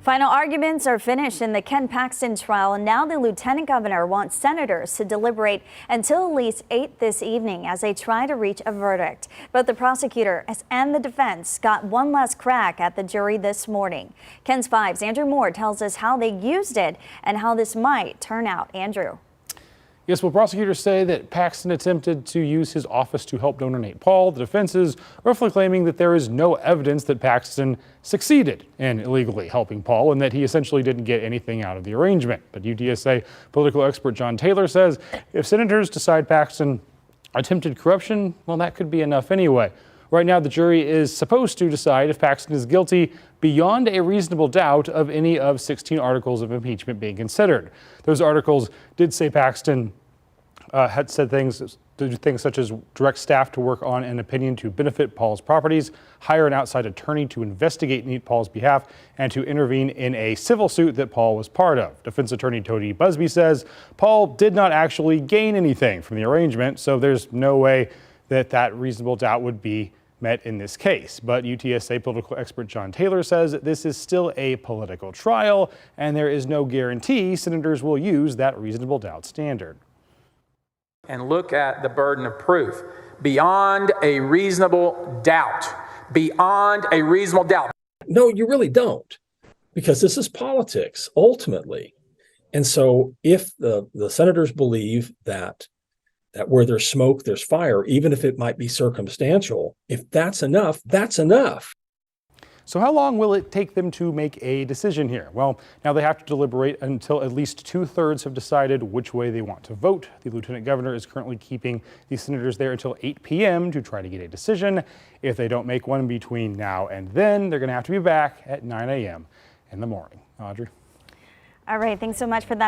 Final arguments are finished in the Ken Paxton trial, and now the lieutenant governor wants senators to deliberate until at least 8 this evening as they try to reach a verdict. Both the prosecutor and the defense got one last crack at the jury this morning. Ken's 5's Andrew Moore tells us how they used it and how this might turn out. Andrew. Yes, well, prosecutors say that Paxton attempted to use his office to help donor Nate Paul. The defense is roughly claiming that there is no evidence that Paxton succeeded in illegally helping Paul and that he essentially didn't get anything out of the arrangement. But UTSA political expert John Taylor says if senators decide Paxton attempted corruption, well, that could be enough anyway. Right now, the jury is supposed to decide if Paxton is guilty beyond a reasonable doubt of any of 16 articles of impeachment being considered. Those articles did say Paxton had said things such as direct staff to work on an opinion to benefit Paul's properties, hire an outside attorney to investigate Nate Paul's behalf, and to intervene in a civil suit that Paul was part of. Defense attorney Tony Busby says Paul did not actually gain anything from the arrangement, so there's no way that reasonable doubt would be met in this case. But UTSA political expert John Taylor says that this is still a political trial and there is no guarantee senators will use that reasonable doubt standard. And look at the burden of proof. Beyond a reasonable doubt. Beyond a reasonable doubt. No, you really don't, because this is politics ultimately. And so if the senators believe that where there's smoke, there's fire, even if it might be circumstantial, if that's enough, that's enough. So how long will it take them to make a decision here? Well, now they have to deliberate until at least 2/3 have decided which way they want to vote. The lieutenant governor is currently keeping the senators there until 8 p.m. to try to get a decision. If they don't make one between now and then, they're going to have to be back at 9 a.m. in the morning. Audrey. All right, thanks so much for that.